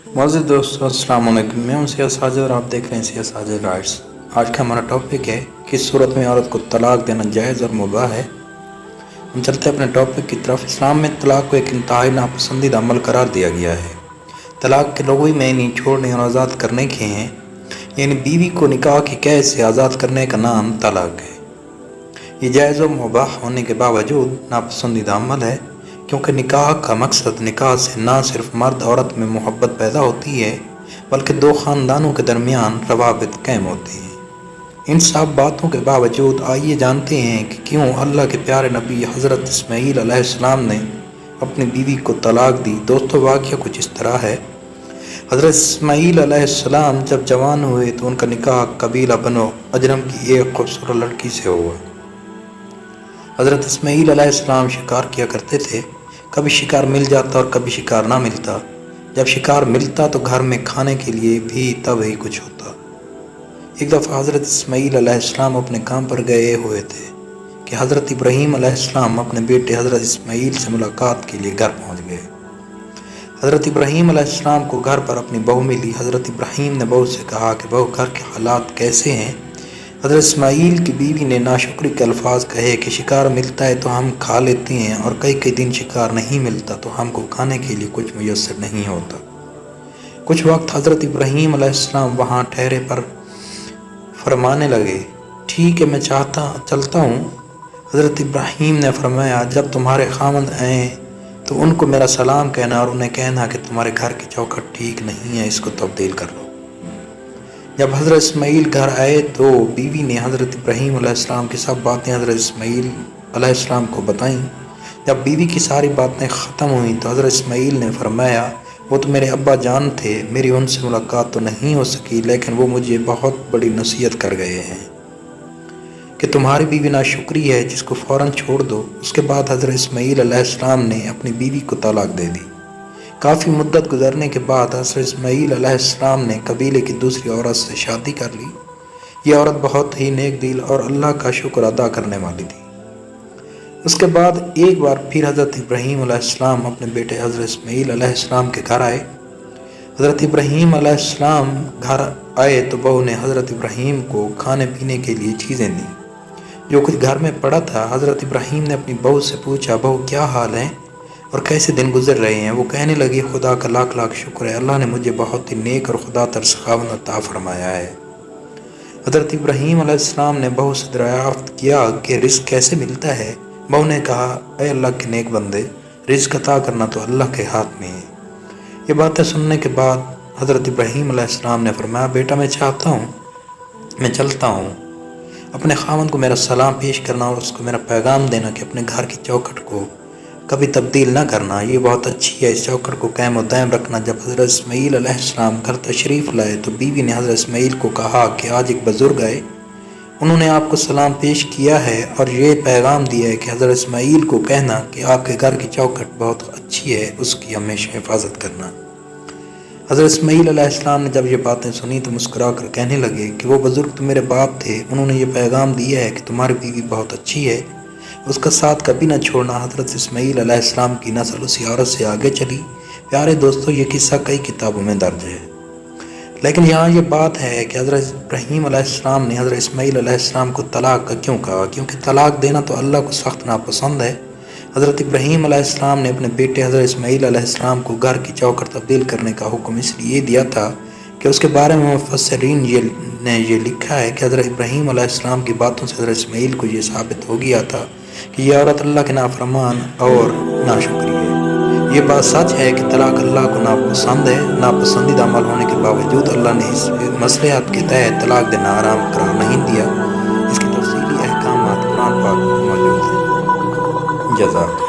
मोअज़्ज़िज़ दोस्तों अस्सलाम वालेकुम। मैं हूं सैयद साजिद और आप देख रहे हैं सैयद साजिद राइट्स। आज का हमारा टॉपिक है किस सूरत में औरत को तलाक देना जायज़ और मुबाह है। हम चलते हैं अपने टॉपिक की तरफ। इस्लाम में तलाक को एक इंतहाई नापसंदीदा अमल करार दिया गया है। तलाक के लुग़वी मायने छोड़ने और आज़ाद करने के हैं, यानी बीवी को निकाह की कैद से आज़ाद करने का नाम तलाक है। ये जायज़ और मुबाह होने के बावजूद नापसंदीदा अमल है, क्योंकि निकाह का मकसद निकाह से ना सिर्फ मर्द औरत में मोहब्बत पैदा होती है बल्कि दो ख़ानदानों के दरमियान रवाबित कायम होती है। इन सब बातों के बावजूद आइए जानते हैं कि क्यों अल्लाह के प्यारे नबी हज़रत इस्माईल अलैहिस्सलाम ने अपनी बीवी को तलाक दी। दोस्तों, वाक़या कुछ इस तरह है। हज़रत इस्माईल अलैहिस्सलाम जब जवान हुए तो उनका निकाह कबीला बनो अजरम की एक खूबसूरत लड़की से हुआ। हज़रत इस्माईल अलैहिस्सलाम शिकार किया करते थे। कभी शिकार मिल जाता और कभी शिकार ना मिलता। जब शिकार मिलता तो घर में खाने के लिए भी तब ही कुछ होता। एक दफ़ा हज़रत इस्माईल अलैहिस्सलाम अपने काम पर गए हुए थे कि हज़रत इब्राहीम अलैहिस्सलाम अपने बेटे हज़रत इस्माईल से मुलाकात के लिए घर पहुंच गए। हज़रत इब्राहीम अलैहिस्सलाम को घर पर अपनी बहू मिली। हज़रत इब्राहीम ने बहू से कहा कि बहू, घर के हालात कैसे हैं। हज़रत इस्माईल की बीवी ने नाशुक्री के अल्फाज कहे कि शिकार मिलता है तो हम खा लेते हैं और कई कई दिन शिकार नहीं मिलता तो हमको खाने के लिए कुछ मुयस्सर नहीं होता। कुछ वक्त हज़रत इब्राहीम अलैहिस्सलाम वहाँ ठहरे पर फरमाने लगे, ठीक है, मैं चलता हूँ। हज़रत इब्राहीम ने फरमाया, जब तुम्हारे खामद आए तो उनको मेरा सलाम कहना और उन्हें कहना कि तुम्हारे घर की चौखट ठीक नहीं है, इसको तब्दील कर लो। जब हज़रत इस्माईल घर आए तो बीवी ने हज़रत इब्राहीम अलैहिस्सलाम की सब बातें हज़रत इस्माईल अलैहिस्सलाम को बताईं। जब बीवी की सारी बातें ख़त्म हुई तो हज़रत इस्माईल ने फरमाया, वो तो मेरे अब्बा जान थे, मेरी उनसे मुलाकात तो नहीं हो सकी, लेकिन वो मुझे बहुत बड़ी नसीहत कर गए हैं कि तुम्हारी बीवी नाशुक्री है, जिसको फ़ौरन छोड़ दो। उसके बाद हज़रत इस्माईल अलैहिस्सलाम ने अपनी बीवी को तलाक दे दी। काफ़ी मुद्दत गुजरने के बाद हज़रत इस्माईल अलैहिस्सलाम ने कबीले की दूसरी औरत से शादी कर ली। यह औरत बहुत ही नेक दिल और अल्लाह का शुक्र अदा करने वाली थी। उसके बाद एक बार फिर हज़रत इब्राहीम अलैहिस्सलाम अपने बेटे हज़रत इस्माईल अलैहिस्सलाम के घर आए। हज़रत इब्राहीम अलैहिस्सलाम घर आए तो बहू ने हज़रत इब्राहीम को खाने पीने के लिए चीज़ें दी जो कुछ घर में पड़ा था। हज़रत इब्राहीम ने अपनी बहू से पूछा, बहू क्या हाल है और कैसे दिन गुजर रहे हैं। वो कहने लगी, खुदा का लाख लाख शुक्र है, अल्लाह ने मुझे बहुत ही नेक और खुदा तरस खावन अता फरमाया है। हज़रत इब्राहीम अलैहिस्सलाम ने बहू से दरियाफ्त किया कि रिज़्क़ कैसे मिलता है। बहू ने कहा, ऐ अल्लाह के नेक बंदे, रिज़्क़ अता करना तो अल्लाह के हाथ में है। ये बातें सुनने के बाद हज़रत इब्राहीम अलैहिस्सलाम ने फरमाया, बेटा मैं चाहता हूँ मैं चलता हूँ, अपने खामन को मेरा सलाम पेश करना और उसको मेरा पैगाम देना कि अपने घर की चौखट को कभी तब्दील ना करना, ये बहुत अच्छी है, इस चौखट को कायम और दायम रखना। जब हज़रत इस्माईल अलैहिस्सलाम घर तशरीफ़ लाए तो बीवी ने हज़रत इस्माईल को कहा कि आज एक बुज़ुर्ग आए, उन्होंने आपको सलाम पेश किया है और ये पैगाम दिया है कि हज़रत इस्माईल को कहना कि आपके घर की चौखट बहुत अच्छी है, उसकी हमेशा हिफाजत करना। हज़रत इस्माईल अलैहिस्सलाम ने जब ये बातें सुनी तो मुस्कुरा कर कहने लगे कि वो बुज़ुर्ग तो मेरे बाप थे, उन्होंने ये पैगाम दिया है कि तुम्हारी बीवी बहुत अच्छी है, उसका साथ कभी ना छोड़ना। हज़रत इस्माईल अलैहिस्सलाम की नस्ल उसी औरत से आगे चली। प्यारे दोस्तों, ये किस्सा कई किताबों में दर्ज है, लेकिन यहाँ ये बात है कि हज़रत इब्राहीम अलैहिस्सलाम ने हज़रत इस्माईल अलैहिस्सलाम को तलाक का क्यों कहा, क्योंकि तलाक देना तो अल्लाह को सख्त नापसंद है। हज़रत इब्राहीम अलैहिस्सलाम ने अपने बेटे हज़रत इस्माईल अलैहिस्सलाम को घर की चौखट तब्दील करने का हुक्म इसलिए दिया था कि उसके बारे में मुफस्सिरीन ने ये लिखा है कि हज़रत इब्राहीम अलैहिस्सलाम की बातों से हज़रत इस्माईल को ये साबित हो गया था कि यह औरत अल्लाह के नाफरमान और नाशुक्री है। ये बात सच है कि तलाक अल्लाह को नापसंद है। नापसंदीदा अमल होने के बावजूद अल्लाह ने इस मसलहत के तहत तलाक देना आराम करार नहीं दिया। इसकी तफसीली अहकामात कुरान पाक में मौजूद हैं। जज़ाक।